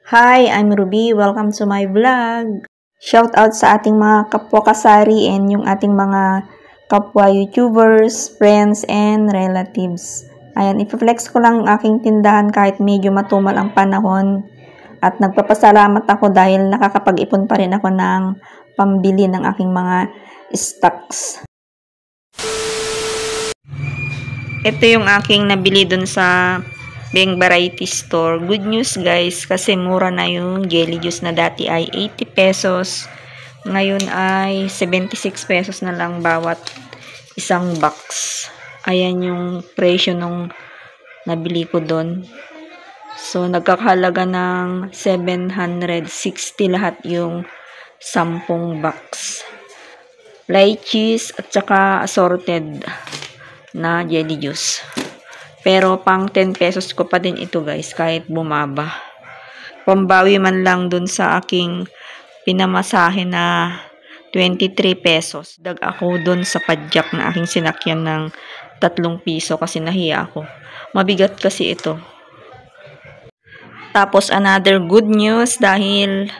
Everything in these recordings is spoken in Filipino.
Hi, I'm Ruby. Welcome to my vlog. Shout out sa ating mga kapwa kasari and yung ating mga kapwa YouTubers, friends, and relatives. Ayan, ipiflex ko lang ang aking tindahan kahit medyo matumal ang panahon. At nagpapasalamat ako dahil nakakapag-ipon pa rin ako ng pambili ng aking mga stocks. Ito yung aking nabili dun sa Beng Variety Store. Good news guys, kasi mura na yung jelly juice na dati ay 80 pesos. Ngayon ay 76 pesos na lang bawat isang box. Ayan yung presyo nung nabili ko doon. So, nagkakahalaga ng 760 lahat yung 10 box. Lychees at saka assorted na jelly juice. Pero pang 10 pesos ko pa din ito guys, kahit bumaba. Pambawi man lang dun sa aking pinamasahe na 23 pesos. Dag ako dun sa padjak na aking sinakyan ng 3 piso kasi nahiya ako. Mabigat kasi ito. Tapos another good news dahil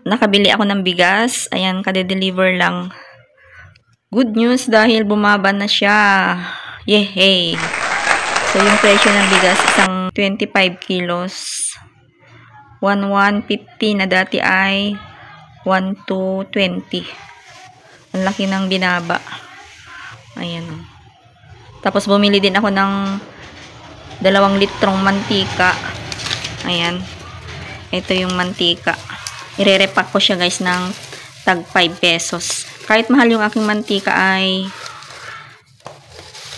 nakabili ako ng bigas. Ayan, kade-deliver lang. Good news dahil bumaba na siya. Yehey! So, yung presyo ng bigas, isang 25 kilos. 1,150 na dati ay 1,220. Ang laki ng binaba. Ayan. Tapos, bumili din ako ng 2 litrong mantika. Ayan. Ito yung mantika. Ire-repack ko siya guys ng tag 5 pesos. Kahit mahal yung aking mantika ay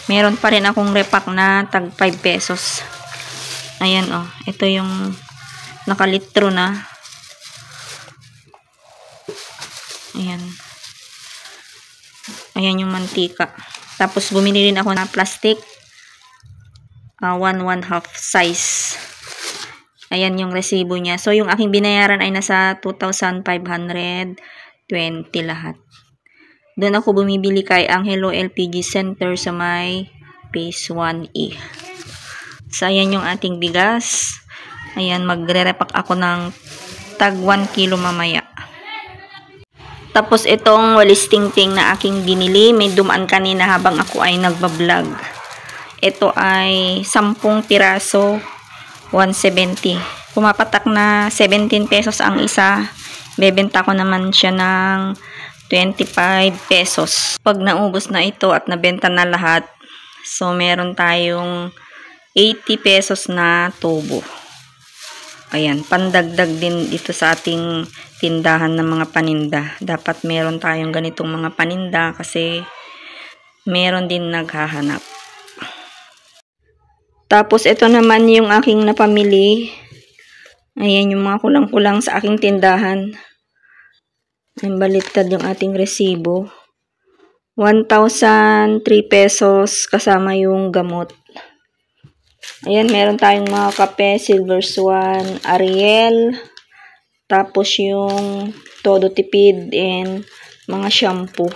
meron pa rin akong repack na tag 5 pesos. Ayan oh. Ito yung nakalitro na. Ayan. Ayan yung mantika. Tapos bumili rin ako ng plastic. 1/2 size. Ayan yung resibo niya. So yung aking binayaran ay nasa 2,520 lahat. Doon ako bumibili kay Angelo LPG Center sa may Phase 1E. So, ayan yung ating bigas. Ayan, magre-repack ako ng tag 1 kilo mamaya. Tapos, itong walis tingting na aking binili. May dumaan kanina habang ako ay nagbablog. Ito ay 10 piraso, 170. Pumapatak na 17 pesos ang isa. Bebenta ko naman siya ng 25 pesos. Pag naubos na ito at nabenta na lahat, so meron tayong 80 pesos na tubo. Ayan, pandagdag din dito sa ating tindahan ng mga paninda. Dapat meron tayong ganitong mga paninda kasi meron din naghahanap. Tapos ito naman yung aking napamili. Ayan yung mga kulang-kulang sa aking tindahan. Ay, baliktad yung ating resibo. 1,003 pesos kasama yung gamot. Ayan, meron tayong mga kape, Silver Swan, Ariel, tapos yung Todo Tipid, and mga shampoo.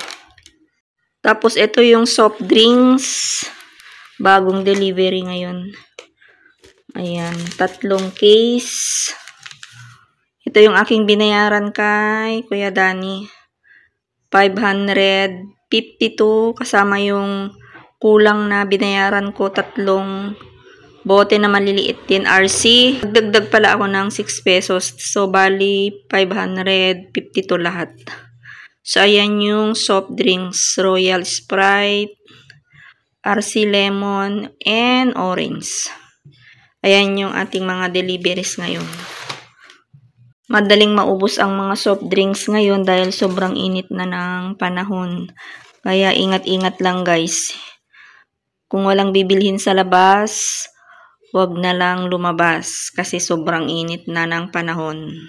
Tapos ito yung soft drinks, bagong delivery ngayon. Ayan, 3 case. Ito yung aking binayaran kay Kuya Danny. 552 kasama yung kulang na binayaran ko 3 bote na maliliit din RC. Dagdag pala ako ng 6 pesos. So, bali 552 lahat. So, ayan yung soft drinks. Royal Sprite, RC Lemon, and Orange. Ayan yung ating mga deliveries ngayon. Madaling maubos ang mga soft drinks ngayon dahil sobrang init na ng panahon. Kaya ingat-ingat lang guys. Kung walang bibilhin sa labas, wag na lang lumabas kasi sobrang init na ng panahon.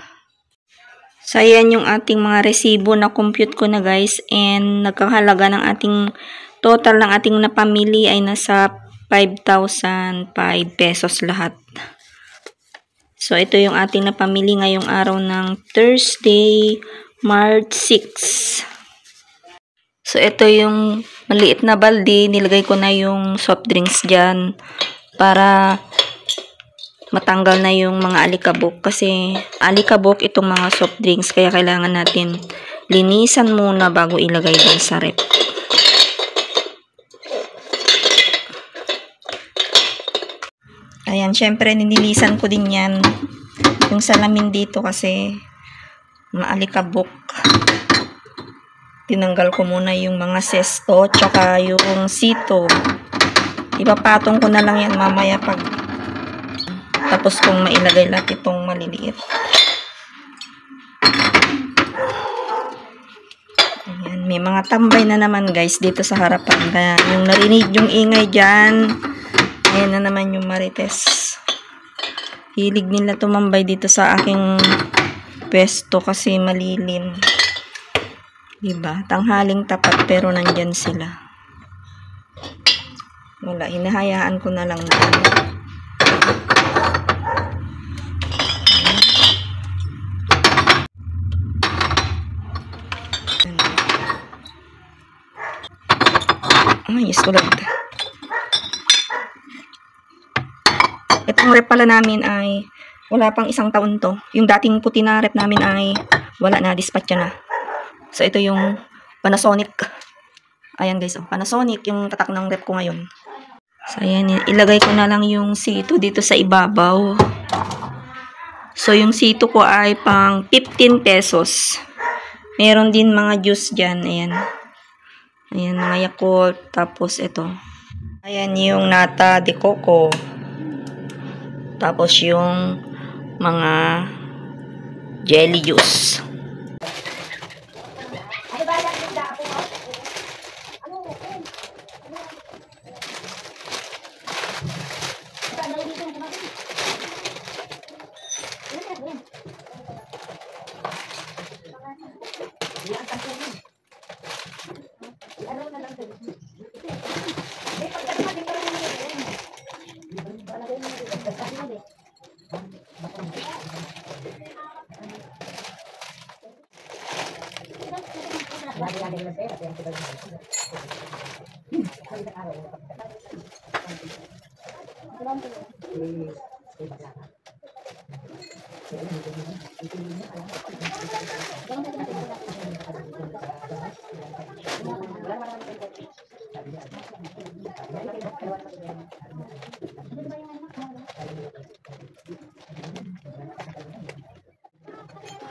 So, ayan yung ating mga resibo na compute ko na guys. And nagkakahalaga ng ating total ng ating napamili ay nasa 5,005 pesos lahat. So, ito yung ating napamili ngayong araw ng Thursday, March 6. So, ito yung maliit na balde. Nilagay ko na yung soft drinks dyan para matanggal na yung mga alikabok. Kasi alikabok itong mga soft drinks. Kaya kailangan natin linisan muna bago ilagay dun sa rep. Ayan, syempre nililisan ko din yan. Yung salamin dito kasi maalikabok. Tinanggal ko muna yung mga sesto tsaka yung sito. Ipapatong ko na lang yan mamaya pag tapos kung mailagay lahat itong maliliit. Ayan, may mga tambay na naman guys dito sa harapan. Kaya yung narinig yung ingay dyan, ayan na naman yung Marites. Hilig nila tumambay dito sa aking pwesto kasi malilim. Diba? Tanghaling tapat pero nandyan sila. Wala, hinahayaan ko na lang dyan. Ay, yes, tulad. Itong rep pala namin ay wala pang 1 taon to. Yung dating puti na rep namin ay wala na, dispatch na. So, ito yung Panasonic. Ayan guys, oh, Panasonic yung tatak ng rep ko ngayon. So, ayan, ilagay ko na lang yung sito dito sa ibabaw. So, yung sito ko ay pang 15 pesos. Meron din mga juice dyan, ayan. Ayan, mga Yakult. Tapos, ito. Ayan, yung nata de coco. Tapos, yung mga jelly juice.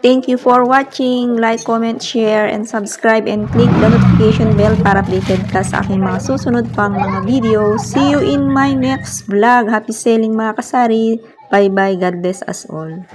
Thank you for watching. Like, comment, share, and subscribe, and click the notification bell para updated ka sa aking mga susunod pang mga video. See you in my next vlog. Happy selling mga kasari. Bye-bye. God bless us all.